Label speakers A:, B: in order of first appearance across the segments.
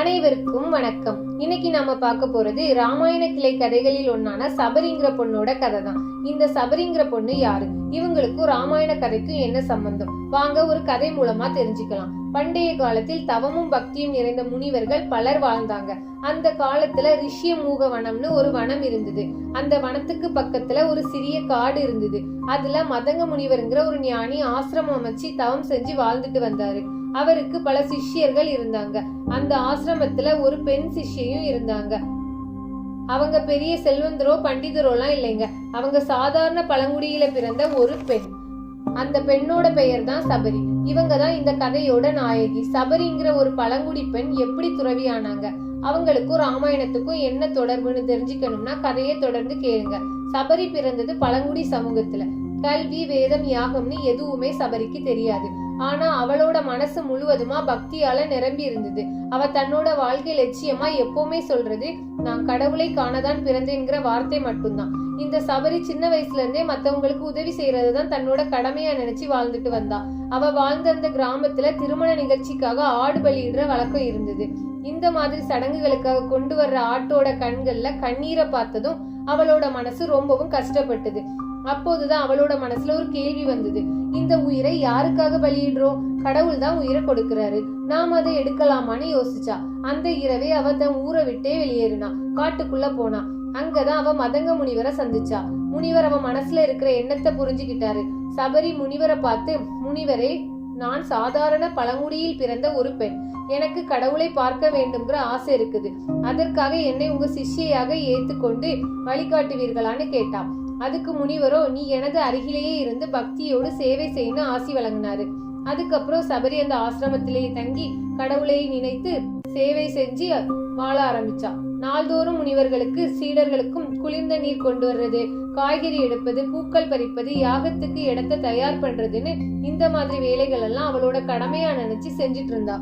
A: அனைவருக்கும் வணக்கம். இன்னைக்கு நாம பார்க்க போறது ராமாயண கிளை கதைகளில் ஒன்னான சபரிங்கிற பொண்ணோட கதை தான். இந்த சபரிங்கிற பொண்ணு யாரு, இவங்களுக்கும் ராமாயண கதைக்கும் என்ன சம்பந்தம், வாங்க ஒரு கதை மூலமா தெரிஞ்சுக்கலாம். பண்டைய காலத்தில் தவமும் பக்தியும் நிறைந்த முனிவர்கள் பலர் வாழ்ந்தாங்க. அந்த காலத்துல ரிஷ்யமூக வனம்னு ஒரு வனம் இருந்தது. அந்த வனத்துக்கு பக்கத்துல ஒரு சிறிய காடு இருந்தது. அதுல மதங்க முனிவருங்கிற ஒரு ஞானி ஆசிரமம் அமைச்சு தவம் செஞ்சு வாழ்ந்துட்டு வந்தாரு. அவருக்கு பல சிஷ்யர்கள் இருந்தாங்க. அந்த ஆசிரமத்துல ஒரு பெண் சிஷ்யையும் இருந்தாங்க. அவங்க பெரிய செல்வந்தரோ பண்டிதரோ எல்லாம் இல்லைங்க. அவங்க சாதாரண பழங்குடியில பிறந்த ஒரு பெண். அந்த பெண்ணோட பெயர் தான் சபரி. இவங்க தான் இந்த கதையோட நாயகி. சபரிங்கிற ஒரு பழங்குடி பெண் எப்படி துறவி ஆனாங்க, அவங்களுக்கும் ராமாயணத்துக்கும் என்ன தொடர்புன்னு தெரிஞ்சுக்கணும்னா கதையை தொடர்ந்து கேளுங்க. சபரி பிறந்தது பழங்குடி சமூகத்துல. கல்வி, வேதம், யாகம்னு எதுவுமே சபரிக்கு தெரியாது. ஆனா அவளோட மனசு முழுவதுமா பக்தியால நிரம்பி இருந்தது. அவ தன்னோட வாழ்க்கை லட்சியமா எப்பவுமே சொல்றது, நான் கடவுளை காணதான் பிறந்தேங்கிற வார்த்தை மட்டும்தான். இந்த சபரி சின்ன வயசுல இருந்தே மத்தவங்களுக்கு உதவி செய்யறதுதான் தன்னோட கடமையா நினைச்சு வாழ்ந்துட்டு வந்தா. அவ வாழ்ந்த அந்த கிராமத்துல திருமண நிகழ்ச்சிக்காக ஆடு பலியிடுற வழக்கம் இருந்தது. இந்த மாதிரி சடங்குகளுக்காக கொண்டு வர்ற ஆட்டோட கண்கள்ல கண்ணீரை பார்த்ததும் அவளோட மனசு ரொம்பவும் கஷ்டப்பட்டது. அப்போதுதான் அவளோட மனசுல ஒரு கேள்வி வந்தது. இந்த உயிரை யாருக்காக பலியிடுறோம்? கடவுள் தான் உயிரை கொடுக்கிறாரு, நாம் அதை எடுக்கலாமான்னு யோசிச்சா. அந்த இரவே அவ தன் ஊரை விட்டே வெளியேறினா. காட்டுக்குள்ள போனா. அங்கதான் அவ மதங்க முனிவரை சந்திச்சா. முனிவர் அவ மனசுல இருக்கிற எண்ணத்தை புரிஞ்சுக்கிட்டாரு. சபரி முனிவரை பார்த்து, முனிவரே, நான் சாதாரண பழங்குடியில் பிறந்த ஒரு பெண். எனக்கு கடவுளை பார்க்க வேண்டும்ங்கிற ஆசை இருக்குது. அதற்காக என்னை உங்க சிஷ்யையாக ஏத்துக்கொண்டு வழிகாட்டுவீர்களான்னு கேட்டா. அதுக்கு முனிவரோ, நீ எனது அருகிலேயே இருந்து பக்தியோடு சேவை செய்யணும் ஆசி வழங்கினாரு. அதுக்கப்புறம் சபரி அந்த ஆசிரமத்திலேயே தங்கி கடவுளை நினைத்து சேவை செஞ்சு வாழ ஆரம்பிச்சா. நாள்தோறும் முனிவர்களுக்கு சீடர்களுக்கும் குளிர்ந்த நீர் கொண்டு வர்றது, காய்கறி எடுப்பது, பூக்கள் பறிப்பது, யாகத்துக்கு இடத்தை தயார் பண்றதுன்னு இந்த மாதிரி வேலைகள் எல்லாம் அவளோட கடமையா நினைச்சு செஞ்சிட்டு இருந்தா.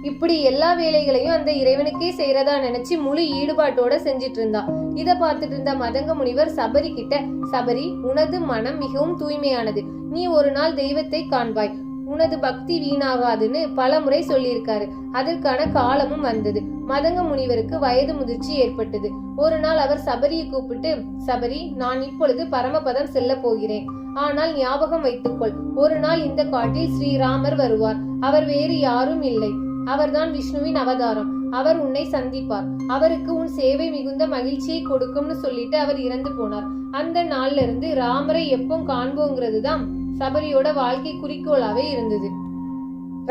A: இப்படி எல்லா வேலைகளையும் அந்த இறைவனுக்கே செய்யறதா நினைச்சு முழு ஈடுபாட்டோட செஞ்சிட்டு இருந்தா. இத பார்த்துட்டு இருந்த மதங்க முனிவர் சபரி கிட்ட, சபரி, உனது மனம் மிகவும் தூய்மையானது. நீ ஒரு நாள் தெய்வத்தை காண்பாய். உனது பக்தி வீணாகாதுன்னு பல முறை சொல்லியிருக்காரு. அதற்கான காலமும் வந்தது. மதங்க முனிவருக்கு வயது முதிர்ச்சி ஏற்பட்டது. ஒரு நாள் அவர் சபரியை கூப்பிட்டு, சபரி, நான் இப்பொழுது பரமபதம் செல்ல போகிறேன். ஆனால் ஞாபகம் வைத்துக்கொள், ஒரு நாள் இந்த காட்டில் ஸ்ரீராமர் வருவார். அவர் வேறு யாரும் இல்லை. அவர்தான் விஷ்ணுவின் அவதாரம். அவர் உன்னை சந்திப்பார். அவருக்கு உன் சேவை மிகுந்த மகிழ்ச்சியை கொடுக்கும்னு சொல்லிட்டு அவர் இறந்து போனார். அந்த நாள்ல இருந்து ராமரை எப்போ காண்போங்கிறது தான் சபரியோட வாழ்க்கை குறிக்கோளாவே இருந்தது.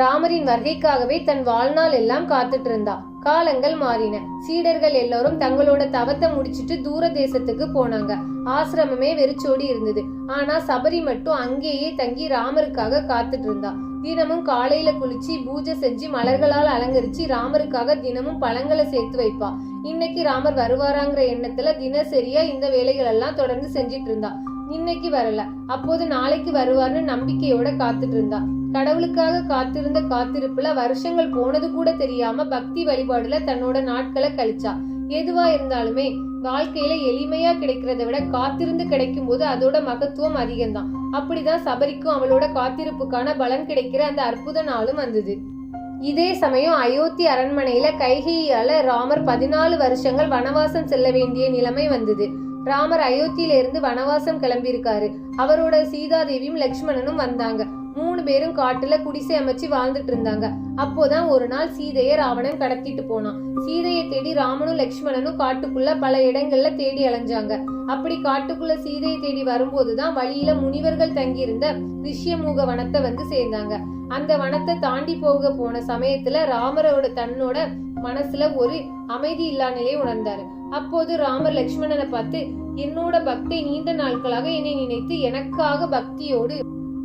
A: ராமரின் வருகைக்காகவே தன் வாழ்நாள் எல்லாம் காத்துட்டு இருந்தா. காலங்கள் மாறின. சீடர்கள் எல்லாரும் தங்களோட தவத்தை முடிச்சிட்டு தூர தேசத்துக்கு போனாங்க. ஆசிரமமே வெறிச்சோடி இருந்தது. ஆனா சபரி மட்டும் அங்கேயே தங்கி ராமருக்காக காத்துட்டு இருந்தா. தினமும் காலையில குளிச்சு பூஜை செஞ்சு மலர்களால் அலங்கரிச்சு ராமருக்காக தினமும் பழங்களை சேர்த்து வைப்பா. இன்னைக்கு ராமர் வருவாராங்கிற எண்ணத்துல தினசரியா இந்த வேலைகள் எல்லாம் தொடர்ந்து செஞ்சிட்டு இருந்தா. இன்னைக்கு வரல, அப்போது நாளைக்கு வருவார்னு நம்பிக்கையோட காத்துட்டு இருந்தா. கடவுளுக்காக காத்திருந்த காத்திருப்புல வருஷங்கள் போனது கூட தெரியாம பக்தி வழிபாடுல தன்னோட நாட்களை கழிச்சா. எதுவா இருந்தாலுமே வாழ்க்கையில எளிமையா கிடைக்கிறத விட காத்திருந்து கிடைக்கும் போது அதோட மகத்துவம் அதிகம்தான். அப்படிதான் சபரிக்கும் அவளோட காத்திருப்புக்கான பலன் கிடைக்கிற அந்த அற்புத நாளும் வந்தது. இதே சமயம் அயோத்தி அரண்மனையில கைகையால ராமர் 14 வருஷங்கள் வனவாசம் செல்ல வேண்டிய நிலைமை வந்தது. ராமர் அயோத்தியில இருந்து வனவாசம் கிளம்பியிருக்காரு. அவரோட சீதாதேவியும் லக்ஷ்மணனும் வந்தாங்க. 3 பேரும் காட்டுல குடிசை அமைச்சு வாழ்ந்துட்டு இருந்தாங்க. அப்போதான் ஒரு நாள் சீதையை ராவணன் கடத்திட்டு போனான். சீதையை தேடி ராமனும் லக்ஷ்மணனும் காட்டுக்குள்ள பல இடங்கள்ல தேடி அலைஞ்சாங்க. அப்படி காட்டுக்குள்ள சீதையை தேடி வரும்போதுதான் வழியில முனிவர்கள் தங்கியிருந்த ரிஷ்யமூக வனத்தை வந்து சேர்ந்தாங்க. அந்த வனத்தை தாண்டி போன சமயத்துல ராமரோட தன்னோட மனசுல ஒரு அமைதி இல்லா நிலையை உணர்ந்தாரு. அப்போது ராமர் லக்ஷ்மணனை பார்த்து, என்னோட பக்தை நீண்ட நாட்களாக என்னை நினைத்து எனக்காக பக்தியோடு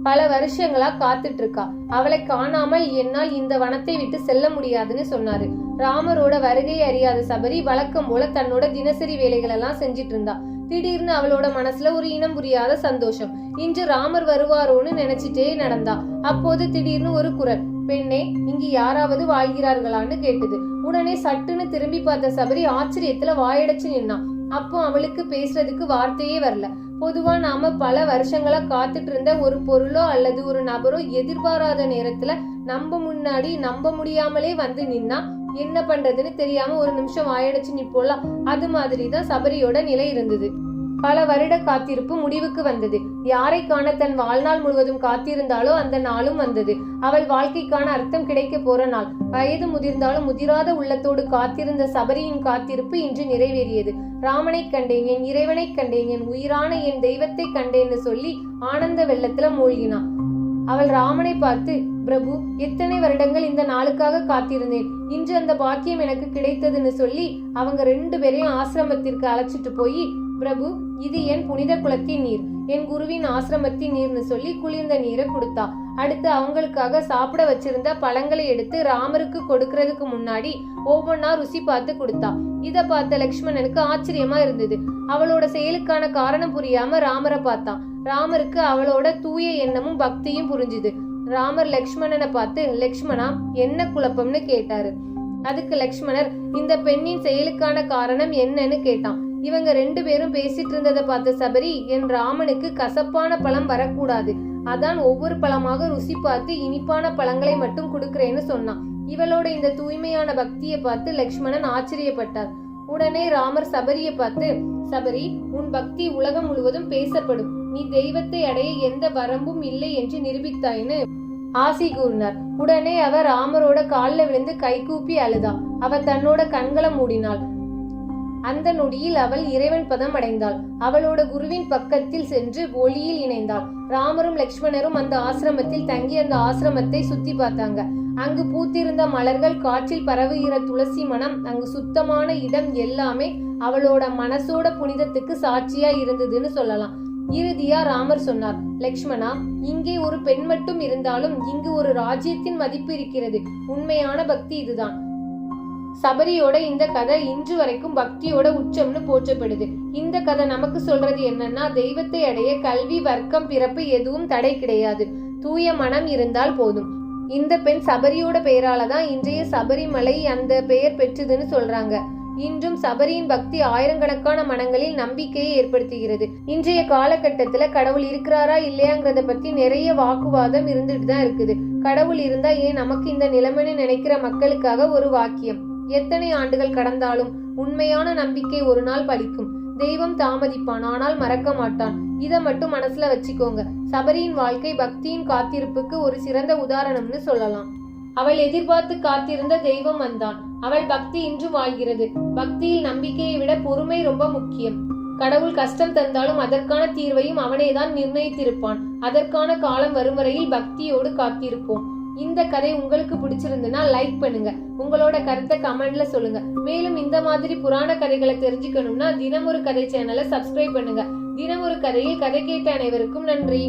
A: பல வருஷங்களா காத்துட்டு இருக்கா. அவளை காணாமல் என்னால் இந்த வனத்தை விட்டு செல்ல முடியாதுன்னு சொன்னாரு. ராமரோட வருகையை அறியாத சபரி வழக்கம் போல தன்னோட தினசரி வேலைகள் எல்லாம் செஞ்சிட்டு இருந்தா. திடீர்னு அவளோட மனசுல ஒரு இனம் புரியாத சந்தோஷம். இன்று ராமர் வருவாரோன்னு நினைச்சிட்டே நடந்தா. அப்போது திடீர்னு ஒரு குரல், பெண்ணே, இங்கு யாராவது வாழ்கிறார்களான்னு கேட்டது. உடனே சட்டுன்னு திரும்பி பார்த்த சபரி ஆச்சரியத்துல வாயடைச்சு நின்னா. அப்போ அவளுக்கு பேசுறதுக்கு வார்த்தையே வரல. பொதுவா நாம பல வருஷங்களா காத்துட்டு இருந்த ஒரு பொருளோ அல்லது ஒரு நபரோ எதிர்பாராத நேரத்துல நம்ம முன்னாடி நம்ப முடியாமலே வந்து நின்னா என்ன பண்றதுன்னு தெரியாம ஒரு நிமிஷம் வாயடைச்சு நிப்போலாம், அது மாதிரிதான் சபரியோட நிலை இருந்தது. பல வருட காத்திருப்பு முடிவுக்கு வந்தது. யாரை காண தன் வாழ்நாள் முழுவதும் காத்திருந்தாலோ அந்த நாளும் வந்தது. அவள் வாழ்க்கைக்கான அர்த்தம் கிடைக்க போற நாள். வயது முதிர்ந்தாலும் முதிராத உள்ளத்தோடு காத்திருந்த சபரியின் காத்திருப்பு இன்று நிறைவேறியது. ராமனை கண்டேன், என் இறைவனை கண்டேன், என் உயிரான என் தெய்வத்தை கண்டேன்னு சொல்லி ஆனந்த வெள்ளத்துல மூழ்கினான். அவள் ராமனை பார்த்து, பிரபு, எத்தனை வருடங்கள் இந்த நாளுக்காக காத்திருந்தேன், இன்று அந்த பாக்கியம் எனக்கு கிடைத்ததுன்னு சொல்லி அவங்க 2 பேரையும் ஆசிரமத்திற்கு அழைச்சிட்டு போய், பிரபு, இது என் புனித குலத்தின் நீர், என் குருவின் ஆசிரமத்தின் நீர்னு சொல்லி குளிர்ந்த நீரை கொடுத்தா. அடுத்து அவங்களுக்காக சாப்பிட வச்சிருந்த பழங்களை எடுத்து ராமருக்கு கொடுக்கறதுக்கு முன்னாடி ஒவ்வொன்னா ருசி பார்த்து கொடுத்தா. இத பார்த்த லக்ஷ்மணனுக்கு ஆச்சரியமா இருந்தது. அவளோட செயலுக்கான காரணம் புரியாம ராமரை பார்த்தான். ராமருக்கு அவளோட தூய எண்ணமும் பக்தியும் புரிஞ்சுது. ராமர் லக்ஷ்மணனை பார்த்து, லக்ஷ்மணா, என்ன குழப்பம்னு கேட்டாரு. அதுக்கு லக்ஷ்மணர், இந்த பெண்ணின் செயலுக்கான காரணம் என்னன்னு கேட்டான். இவங்க 2 பேரும் பேசிட்டு இருந்ததை பார்த்த சபரி, என் ராமனுக்கு கசப்பான பழம் வரக்கூடாது, அதான் ஒவ்வொரு பழமாக ருசி பார்த்து இனிப்பான பழங்களை மட்டும் கொடுக்கறேன்னு சொன்னான். இவளோட இந்த தூய்மையான பக்தியை பார்த்து லக்ஷ்மணன் ஆச்சரியப்பட்டார். உடனே ராமர் சபரியை பார்த்து, சபரி, உன் பக்தி உலகம் முழுவதும் பேசப்படும், நீ தெய்வத்தை அடைய எந்த வரம்பும் இல்லை என்று நிரூபித்தாயின்னு ஆசி கூறினார். உடனே அவர் ராமரோட காலில் விழுந்து கைகூப்பி அழுதா. அவ தன்னோட கண்களை மூடினாள். அந்த நொடியில் அவள் இறைவன் பதம் அடைந்தாள். அவளோட குருவின் பக்கத்தில் சென்று ஒளியில் இணைந்தாள். ராமரும் லக்ஷ்மணரும் அந்த ஆசிரமத்தில் தங்கி அந்த ஆசிரமத்தை சுத்தி பார்த்தாங்க. அங்கு பூத்திருந்த மலர்கள், காற்றில் பரவுகிற துளசி மனம், அங்கு சுத்தமான இடம் எல்லாமே அவளோட மனசோட புனிதத்துக்கு சாட்சியா இருந்ததுன்னு சொல்லலாம். இறுதியா ராமர் சொன்னார், லக்ஷ்மணா, இங்கே ஒரு பெண் மட்டும் இருந்தாலும் இங்கு ஒரு ராஜ்யத்தின் மதிப்பு இருக்கிறது. உண்மையான பக்தி இதுதான். சபரியோட இந்த கதை இன்று வரைக்கும் பக்தியோட உச்சம்னு போற்றப்படுது. இந்த கதை நமக்கு சொல்றது என்னன்னா, தெய்வத்தை அடைய கல்வி, வர்க்கம், பிறப்பு எதுவும் தடை கிடையாது. தூய மனம் இருந்தால் போதும். இந்த பெண் சபரியோட பெயரால தான் இன்றைய சபரிமலை அந்த பெயர் பெற்றதுன்னு சொல்றாங்க. இன்றும் சபரியின் பக்தி ஆயிரக்கணக்கான மனங்களில் நம்பிக்கையை ஏற்படுத்துகிறது. இன்றைய காலகட்டத்துல கடவுள் இருக்கிறாரா இல்லையாங்கிறத பத்தி நிறைய வாக்குவாதம் இருந்துட்டு தான் இருக்குது. கடவுள் இருந்தா ஏன் நமக்கு இந்த நிலைமைன்னு நினைக்கிற மக்களுக்காக ஒரு வாக்கியம். எத்தனை ஆண்டுகள் கடந்தாலும் உண்மையான நம்பிக்கை ஒரு நாள் பலிக்கும். தெய்வம் தாமதிப்பான், ஆனால் மறக்க மாட்டான். இத மட்டும் மனசுல வச்சுக்கோங்க. சபரியின் வாழ்க்கை பக்தியின் காத்திருப்புக்கு ஒரு சிறந்த உதாரணம்னு சொல்லலாம். அவள் எதிர்பார்த்து காத்திருந்த தெய்வம் வந்தான். அவள் பக்தி இன்று வாழ்கிறது. பக்தியில் நம்பிக்கையை விட பொறுமை ரொம்ப முக்கியம். கடவுள் கஷ்டம் தந்தாலும் அதற்கான தீர்வையும் அவனேதான் நிர்ணயித்திருப்பான். அதற்கான காலம் வரும் வரையில் பக்தியோடு காத்திருப்போம். இந்த கதை உங்களுக்கு பிடிச்சிருந்துன்னா லைக் பண்ணுங்க. உங்களோட கருத்தை கமெண்ட்ல சொல்லுங்க. மேலும் இந்த மாதிரி புராண கதைகளை தெரிஞ்சுக்கணும்னா தினமொரு கதை சேனலை சப்ஸ்கிரைப் பண்ணுங்க. தினமொரு கதையில் கதை கேட்ட அனைவருக்கும் நன்றி.